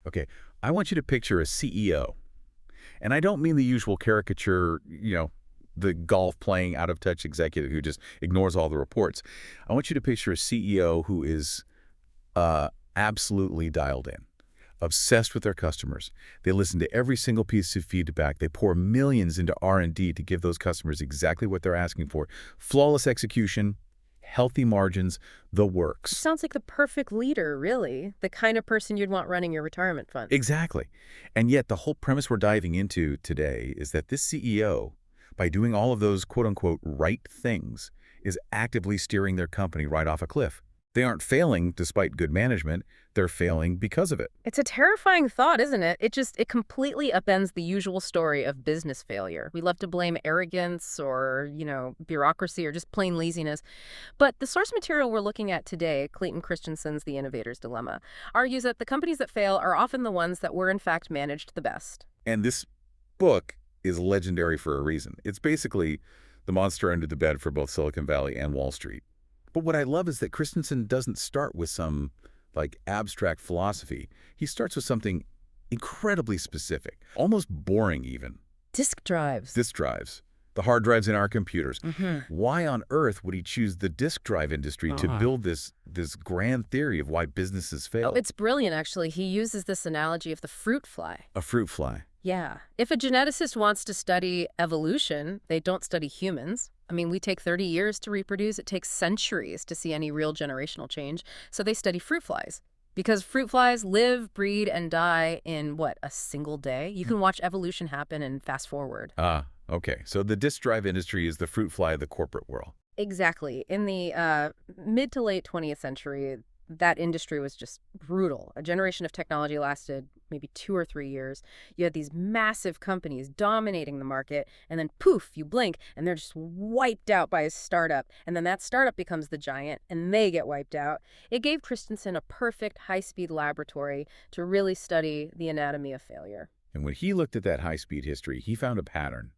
Okay, I want you to picture a CEO. And I don't mean the usual caricature, the golf playing out of touch executive who just ignores all the reports. I want you to picture a CEO who is absolutely dialed in, obsessed with their customers. They listen to every single piece of feedback. They pour millions into R&D to give those customers exactly what they're asking for. Flawless execution, healthy margins, the works. Sounds like the perfect leader, really. The kind of person you'd want running your retirement fund. Exactly. And yet the whole premise we're diving into today is that this CEO, by doing all of those quote-unquote right things, is actively steering their company right off a cliff. They aren't failing despite good management. They're failing because of it. It's a terrifying thought, isn't it? It completely upends the usual story of business failure. We love to blame arrogance or, bureaucracy or just plain laziness. But the source material we're looking at today, Clayton Christensen's The Innovator's Dilemma, argues that the companies that fail are often the ones that were in fact managed the best. And this book is legendary for a reason. It's basically the monster under the bed for both Silicon Valley and Wall Street. But what I love is that Christensen doesn't start with some, abstract philosophy. He starts with something incredibly specific, almost boring even. Disk drives. Disk drives. The hard drives in our computers. Mm-hmm. Why on earth would he choose the disk drive industry to build this grand theory of why businesses fail? Oh, it's brilliant, actually. He uses this analogy of the fruit fly. A fruit fly. Yeah. If a geneticist wants to study evolution, they don't study humans. I mean, we take 30 years to reproduce. It takes centuries to see any real generational change. So they study fruit flies. Because fruit flies live, breed, and die in, a single day? You can watch evolution happen and fast forward. Okay. So the disk drive industry is the fruit fly of the corporate world. Exactly. In the mid to late 20th century, that industry was just brutal. A generation of technology lasted maybe 2 or 3 years. You had these massive companies dominating the market, and then poof, you blink, and they're just wiped out by a startup. And then that startup becomes the giant, and they get wiped out. It gave Christensen a perfect high-speed laboratory to really study the anatomy of failure. And when he looked at that high-speed history, he found a pattern.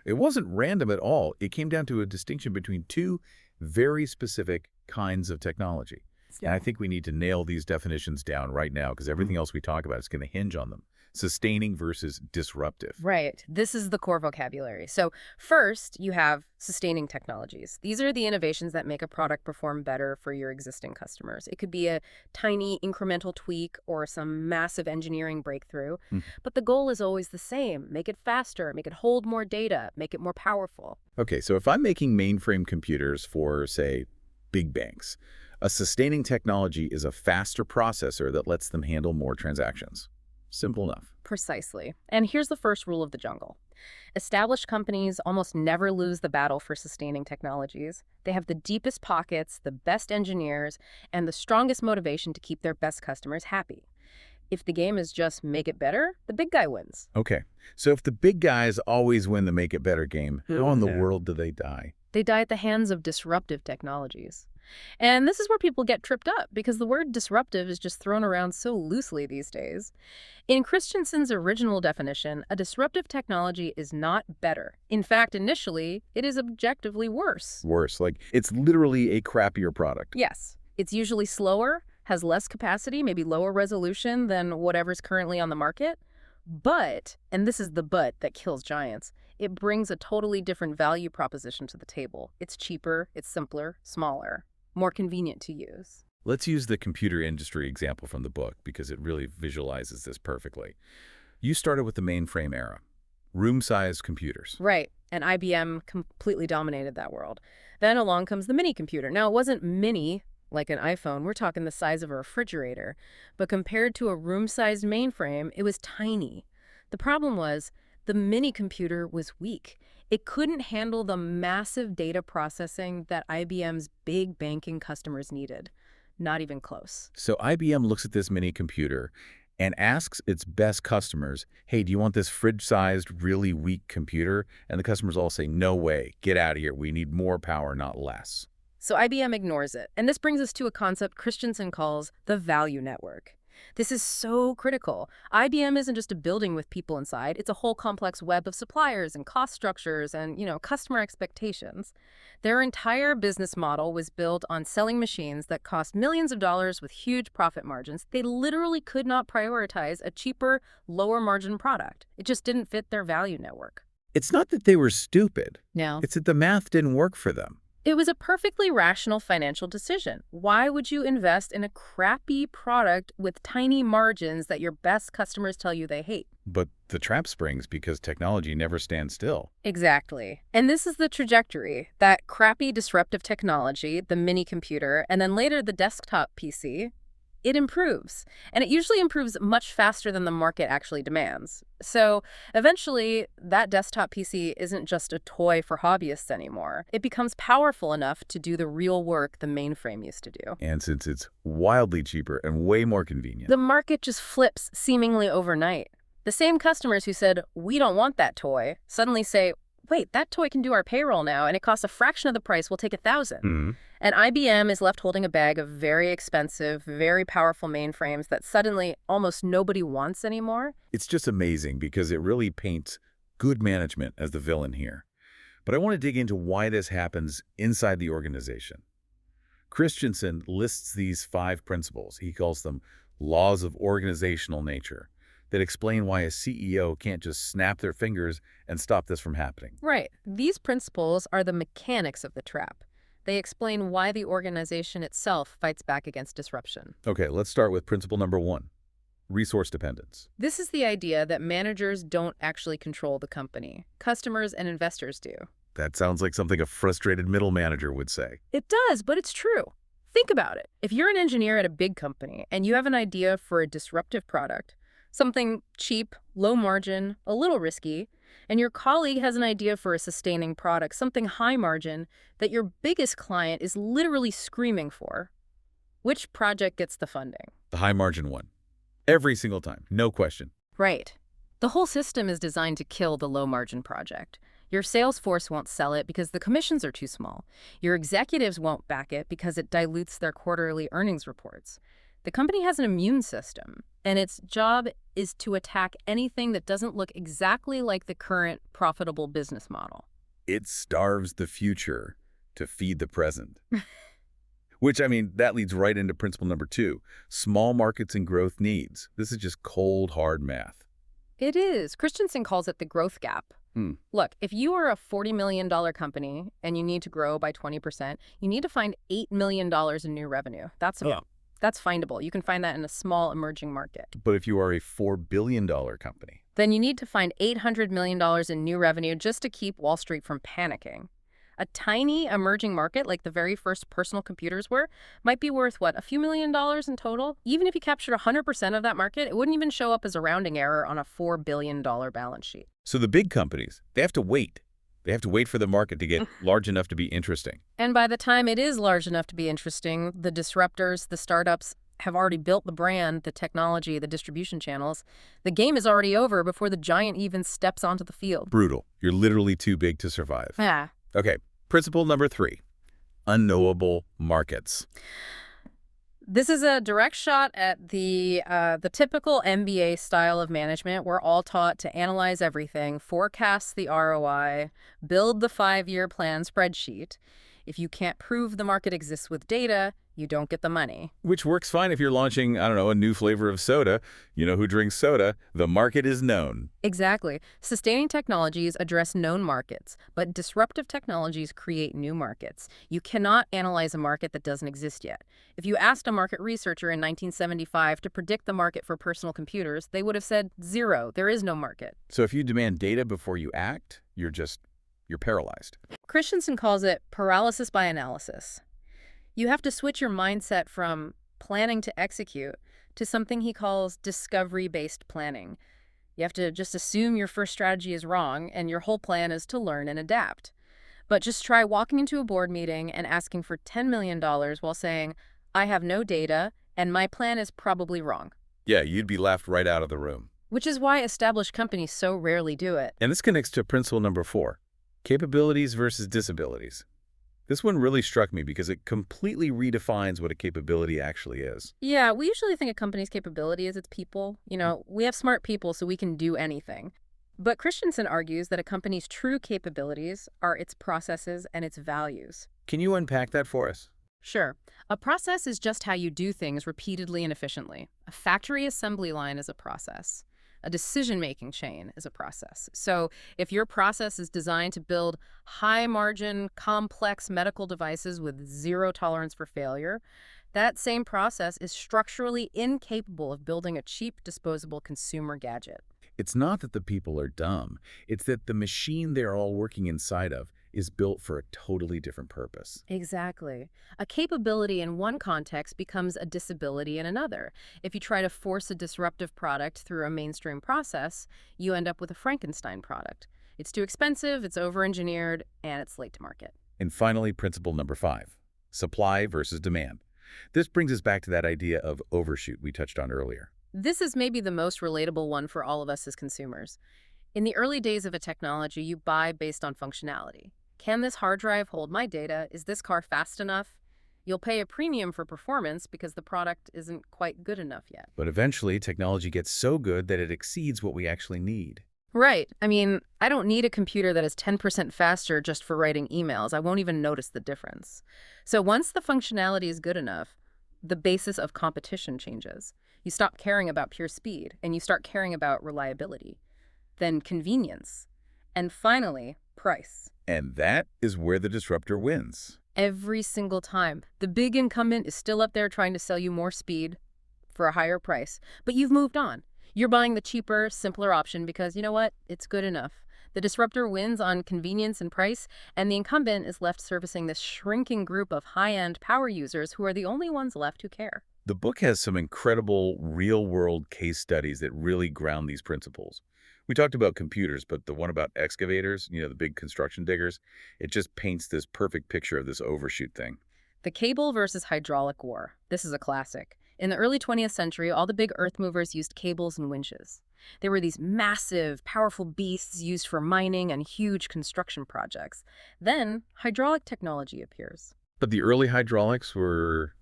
It wasn't random at all. It came down to a distinction between two very specific kinds of technology. And I think we need to nail these definitions down right now because everything else we talk about is going to hinge on them. Sustaining versus disruptive. Right. This is the core vocabulary. So first, you have sustaining technologies. These are the innovations that make a product perform better for your existing customers. It could be a tiny incremental tweak or some massive engineering breakthrough. But the goal is always the same. Make it faster, make it hold more data, make it more powerful. Okay, so if I'm making mainframe computers for, say, big banks, a sustaining technology is a faster processor that lets them handle more transactions. Simple enough. Precisely. And here's the first rule of the jungle. Established companies almost never lose the battle for sustaining technologies. They have the deepest pockets, the best engineers, and the strongest motivation to keep their best customers happy. If the game is just make it better, the big guy wins. Okay, so if the big guys always win the make it better game, how in the world do they die? They die at the hands of disruptive technologies. And this is where people get tripped up because the word disruptive is just thrown around so loosely these days. In Christensen's original definition, a disruptive technology is not better. In fact, initially, it is objectively worse. Worse, it's literally a crappier product. Yes. It's usually slower, has less capacity, maybe lower resolution than whatever's currently on the market. But, and this is the but that kills giants, it brings a totally different value proposition to the table. It's cheaper, it's simpler, smaller, more convenient to use. Let's use the computer industry example from the book because it really visualizes this perfectly. You started with the mainframe era, room-sized computers. Right, and IBM completely dominated that world. Then along comes the mini computer. Now, it wasn't mini like an iPhone. We're talking the size of a refrigerator. But compared to a room-sized mainframe, it was tiny. The problem was the mini computer was weak. It couldn't handle the massive data processing that IBM's big banking customers needed. Not even close. So IBM looks at this mini computer and asks its best customers, hey, do you want this fridge-sized, really weak computer? And the customers all say, no way, get out of here. We need more power, not less. So IBM ignores it. And this brings us to a concept Christensen calls the value network. This is so critical. IBM isn't just a building with people inside. It's a whole complex web of suppliers and cost structures and, customer expectations. Their entire business model was built on selling machines that cost millions of dollars with huge profit margins. They literally could not prioritize a cheaper, lower margin product. It just didn't fit their value network. It's not that they were stupid. No. It's that the math didn't work for them. It was a perfectly rational financial decision. Why would you invest in a crappy product with tiny margins that your best customers tell you they hate? But the trap springs because technology never stands still. Exactly. And this is the trajectory. That crappy disruptive technology, the mini computer, and then later the desktop PC, it improves. And it usually improves much faster than the market actually demands. So eventually, that desktop PC isn't just a toy for hobbyists anymore. It becomes powerful enough to do the real work the mainframe used to do. And since it's wildly cheaper and way more convenient, The market just flips seemingly overnight. The same customers who said, "We don't want that toy," suddenly say, "Wait, that toy can do our payroll now, and it costs a fraction of the price. We'll take 1,000. And IBM is left holding a bag of very expensive, very powerful mainframes that suddenly almost nobody wants anymore. it's just amazing because it really paints good management as the villain here. But I want to dig into why this happens inside the organization. Christensen lists these 5 principles. He calls them laws of organizational nature that explain why a CEO can't just snap their fingers and stop this from happening. Right. These principles are the mechanics of the trap. They explain why the organization itself fights back against disruption. Okay, let's start with principle number 1, resource dependence. This is the idea that managers don't actually control the company. Customers and investors do. That sounds like something a frustrated middle manager would say. It does, but it's true. Think about it. If you're an engineer at a big company and you have an idea for a disruptive product, something cheap, low margin, a little risky, and your colleague has an idea for a sustaining product, something high margin, that your biggest client is literally screaming for, which project gets the funding? The high margin one. Every single time, no question. Right. The whole system is designed to kill the low margin project. Your sales force won't sell it because the commissions are too small. Your executives won't back it because it dilutes their quarterly earnings reports. The company has an immune system, and its job is to attack anything that doesn't look exactly like the current profitable business model. It starves the future to feed the present. Which, I mean, that leads right into principle number 2, small markets and growth needs. This is just cold, hard math. It is. Christensen calls it the growth gap. Look, if you are a $40 million company and you need to grow by 20%, you need to find $8 million in new revenue. That's findable. You can find that in a small emerging market. But if you are a $4 billion company, Then you need to find $800 million in new revenue just to keep Wall Street from panicking. A tiny emerging market like the very first personal computers were might be worth, what, a few $1,000,000 in total? Even if you captured 100% of that market, it wouldn't even show up as a rounding error on a $4 billion balance sheet. so the big companies, they have to wait. They have to wait for the market to get large enough to be interesting. And by the time it is large enough to be interesting, the disruptors, the startups, have already built the brand, the technology, the distribution channels. The game is already over before the giant even steps onto the field. Brutal. You're literally too big to survive. Yeah. Okay, principle number 3, unknowable markets. This is a direct shot at the typical MBA style of management. We're all taught to analyze everything, forecast the ROI, build the 5-year plan spreadsheet. If you can't prove the market exists with data, you don't get the money. Which works fine if you're launching, I don't know, a new flavor of soda. You know who drinks soda? The market is known. Exactly. Sustaining technologies address known markets, but disruptive technologies create new markets. You cannot analyze a market that doesn't exist yet. If you asked a market researcher in 1975 to predict the market for personal computers, they would have said 0. There is no market. So if you demand data before you act, you're paralyzed. Christensen calls it paralysis by analysis. You have to switch your mindset from planning to execute to something he calls discovery-based planning. You have to just assume your first strategy is wrong and your whole plan is to learn and adapt. But just try walking into a board meeting and asking for $10 million while saying, "I have no data and my plan is probably wrong." Yeah, you'd be laughed right out of the room. Which is why established companies so rarely do it. And this connects to principle number 4, capabilities versus disabilities. This one really struck me because it completely redefines what a capability actually is. Yeah, we usually think a company's capability is its people. We have smart people, so we can do anything. But Christensen argues that a company's true capabilities are its processes and its values. Can you unpack that for us? Sure. A process is just how you do things repeatedly and efficiently. A factory assembly line is a process. A decision-making chain is a process. So if your process is designed to build high-margin, complex medical devices with zero tolerance for failure, that same process is structurally incapable of building a cheap, disposable consumer gadget. It's not that the people are dumb. It's that the machine they're all working inside of is built for a totally different purpose. Exactly. A capability in one context becomes a disability in another. If you try to force a disruptive product through a mainstream process, you end up with a Frankenstein product. It's too expensive, it's over-engineered, and it's late to market. And finally, principle number 5, supply versus demand. This brings us back to that idea of overshoot we touched on earlier. This is maybe the most relatable one for all of us as consumers. In the early days of a technology, you buy based on functionality. Can this hard drive hold my data? Is this car fast enough? You'll pay a premium for performance because the product isn't quite good enough yet. But eventually, technology gets so good that it exceeds what we actually need. Right. I mean, I don't need a computer that is 10% faster just for writing emails. I won't even notice the difference. So once the functionality is good enough, the basis of competition changes. You stop caring about pure speed, and you start caring about reliability, then convenience, and finally, price. And that is where the disruptor wins. Every single time. The big incumbent is still up there trying to sell you more speed for a higher price, but you've moved on. You're buying the cheaper, simpler option because, you know what, it's good enough. The disruptor wins on convenience and price, and the incumbent is left servicing this shrinking group of high-end power users who are the only ones left who care. The book has some incredible real-world case studies that really ground these principles. We talked about computers, but the one about excavators, the big construction diggers, it just paints this perfect picture of this overshoot thing. The cable versus hydraulic war. This is a classic. In the early 20th century, all the big earth movers used cables and winches. They were these massive, powerful beasts used for mining and huge construction projects. Then, hydraulic technology appears. But the early hydraulics were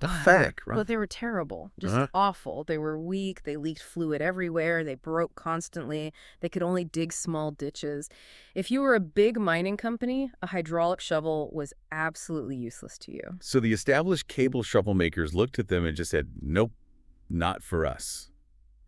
pathetic, right? But they were terrible, just awful. They were weak, they leaked fluid everywhere, they broke constantly, they could only dig small ditches. If you were a big mining company, a hydraulic shovel was absolutely useless to you. So the established cable shovel makers looked at them and just said, nope, not for us.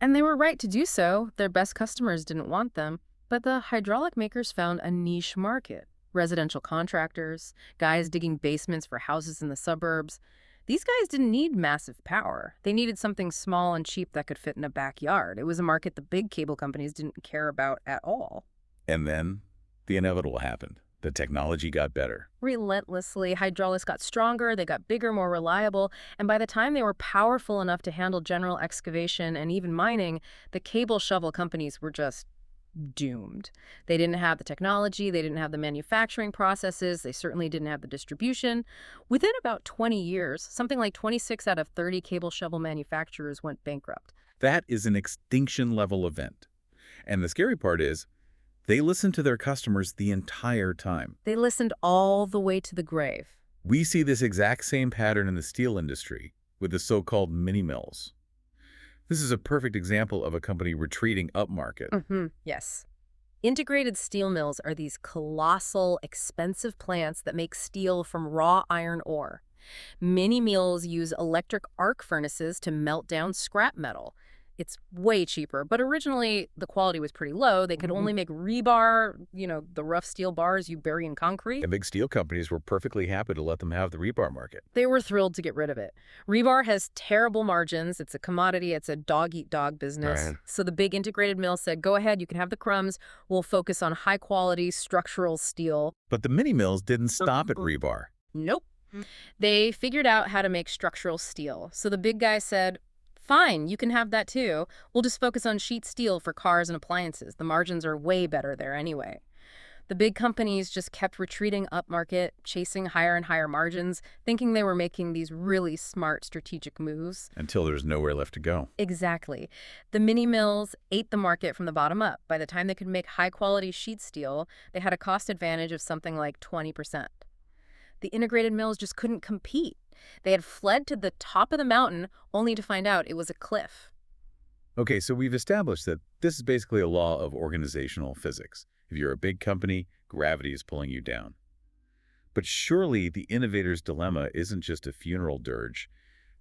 And they were right to do so. Their best customers didn't want them. But the hydraulic makers found a niche market. Residential contractors, guys digging basements for houses in the suburbs. These guys didn't need massive power. They needed something small and cheap that could fit in a backyard. It was a market the big cable companies didn't care about at all. And then the inevitable happened. The technology got better. Relentlessly, hydraulics got stronger, they got bigger, more reliable, and by the time they were powerful enough to handle general excavation and even mining, the cable shovel companies were just doomed. They didn't have the technology, they didn't have the manufacturing processes, they certainly didn't have the distribution. Within about 20 years, something like 26 out of 30 cable shovel manufacturers went bankrupt. That is an extinction-level event. And the scary part is, they listened to their customers the entire time. They listened all the way to the grave. We see this exact same pattern in the steel industry with the so-called mini-mills. This is a perfect example of a company retreating upmarket. Yes. Integrated steel mills are these colossal, expensive plants that make steel from raw iron ore. Mini mills use electric arc furnaces to melt down scrap metal. It's way cheaper, but originally the quality was pretty low. They could only make rebar, the rough steel bars you bury in concrete. And big steel companies were perfectly happy to let them have the rebar market. They were thrilled to get rid of it. Rebar has terrible margins. It's a commodity. It's a dog-eat-dog business. Right. So the big integrated mill said, go ahead, you can have the crumbs. We'll focus on high-quality structural steel. But the mini mills didn't stop at rebar. Nope. They figured out how to make structural steel. So the big guy said, fine, you can have that too. We'll just focus on sheet steel for cars and appliances. The margins are way better there anyway. The big companies just kept retreating upmarket, chasing higher and higher margins, thinking they were making these really smart strategic moves. Until there's nowhere left to go. Exactly. The mini mills ate the market from the bottom up. By the time they could make high-quality sheet steel, they had a cost advantage of something like 20%. The integrated mills just couldn't compete. They had fled to the top of the mountain only to find out it was a cliff. Okay, so we've established that this is basically a law of organizational physics. If you're a big company, gravity is pulling you down. But surely the innovator's dilemma isn't just a funeral dirge.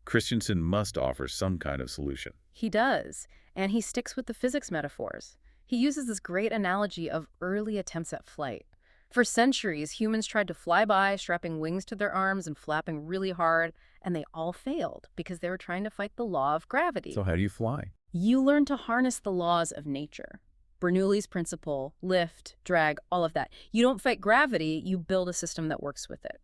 Christensen must offer some kind of solution. He does, and he sticks with the physics metaphors. He uses this great analogy of early attempts at flight. For centuries, humans tried to fly by, strapping wings to their arms and flapping really hard, and they all failed because they were trying to fight the law of gravity. So how do you fly? You learn to harness the laws of nature. Bernoulli's principle, lift, drag, all of that. You don't fight gravity, you build a system that works with it.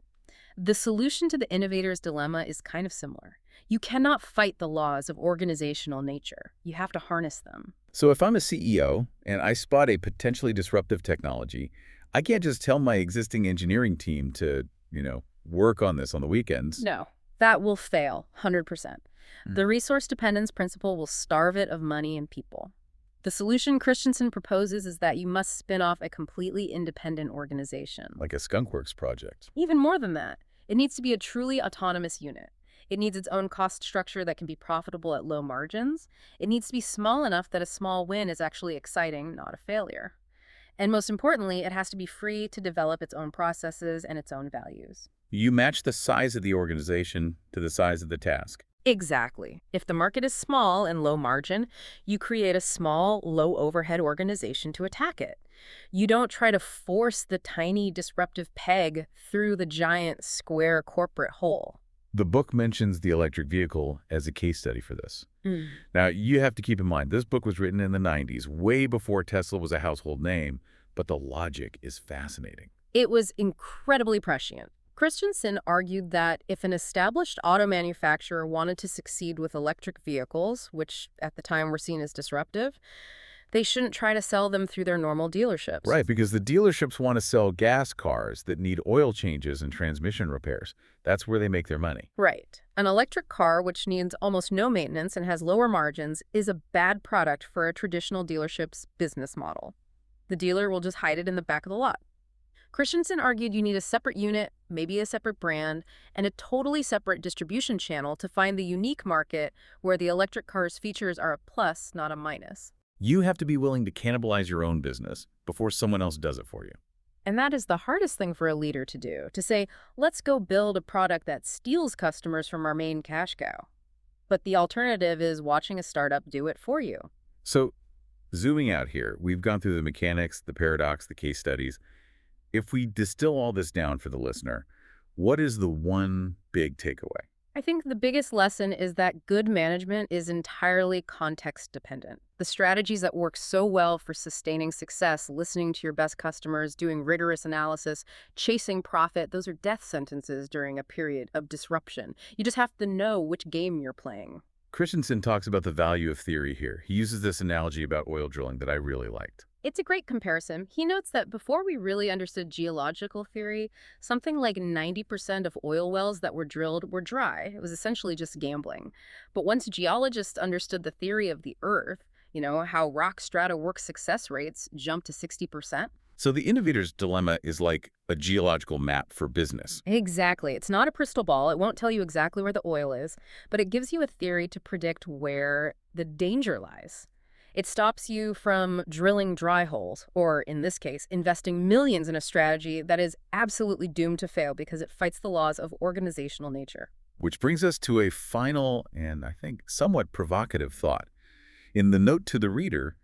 The solution to the innovator's dilemma is kind of similar. You cannot fight the laws of organizational nature. You have to harness them. So if I'm a CEO and I spot a potentially disruptive technology, I can't just tell my existing engineering team to, work on this on the weekends. No, that will fail, 100%. Hmm. The resource dependence principle will starve it of money and people. The solution Christensen proposes is that you must spin off a completely independent organization. Like a skunkworks project. Even more than that, it needs to be a truly autonomous unit. It needs its own cost structure that can be profitable at low margins. It needs to be small enough that a small win is actually exciting, not a failure. And most importantly, it has to be free to develop its own processes and its own values. You match the size of the organization to the size of the task. Exactly. If the market is small and low margin, you create a small, low overhead organization to attack it. You don't try to force the tiny disruptive peg through the giant square corporate hole. The book mentions the electric vehicle as a case study for this. Now, you have to keep in mind, this book was written in the 90s, way before Tesla was a household name, but the logic is fascinating. It was incredibly prescient. Christensen argued that if an established auto manufacturer wanted to succeed with electric vehicles, which at the time were seen as disruptive, they shouldn't try to sell them through their normal dealerships. Right, because the dealerships want to sell gas cars that need oil changes and transmission repairs. That's where they make their money. Right. An electric car, which needs almost no maintenance and has lower margins, is a bad product for a traditional dealership's business model. The dealer will just hide it in the back of the lot. Christensen argued you need a separate unit, maybe a separate brand, and a totally separate distribution channel to find the unique market where the electric car's features are a plus, not a minus. You have to be willing to cannibalize your own business before someone else does it for you. And that is the hardest thing for a leader to do, to say, let's go build a product that steals customers from our main cash cow. But the alternative is watching a startup do it for you. So, zooming out here, we've gone through the mechanics, the paradox, the case studies. If we distill all this down for the listener, what is the one big takeaway? I think the biggest lesson is that good management is entirely context dependent. The strategies that work so well for sustaining success, listening to your best customers, doing rigorous analysis, chasing profit, those are death sentences during a period of disruption. You just have to know which game you're playing. Christensen talks about the value of theory here. He uses this analogy about oil drilling that I really liked. It's a great comparison. He notes that before we really understood geological theory, something like 90% of oil wells that were drilled were dry. It was essentially just gambling. But once geologists understood the theory of the Earth, how rock strata work, success rates jumped to 60%. So the innovator's dilemma is like a geological map for business. Exactly. It's not a crystal ball. It won't tell you exactly where the oil is, but it gives you a theory to predict where the danger lies. It stops you from drilling dry holes, or in this case, investing millions in a strategy that is absolutely doomed to fail because it fights the laws of organizational nature. Which brings us to a final and, I think, somewhat provocative thought. In the note to the reader,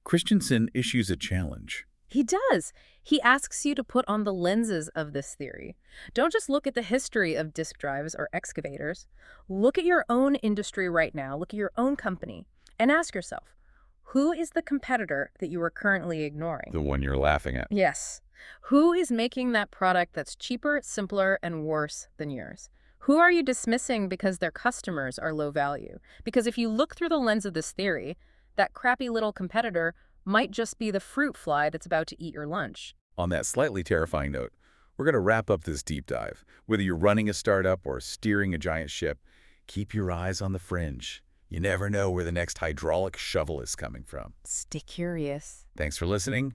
Christensen issues a challenge. He does. He asks you to put on the lenses of this theory. Don't just look at the history of disk drives or excavators. Look at your own industry right now. Look at your own company and ask yourself, who is the competitor that you are currently ignoring? The one you're laughing at. Yes. Who is making that product that's cheaper, simpler, and worse than yours? Who are you dismissing because their customers are low value? Because if you look through the lens of this theory, that crappy little competitor might just be the fruit fly that's about to eat your lunch. On that slightly terrifying note, we're going to wrap up this deep dive. Whether you're running a startup or steering a giant ship, keep your eyes on the fringe. You never know where the next hydraulic shovel is coming from. Stay curious. Thanks for listening.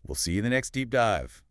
We'll see you in the next deep dive.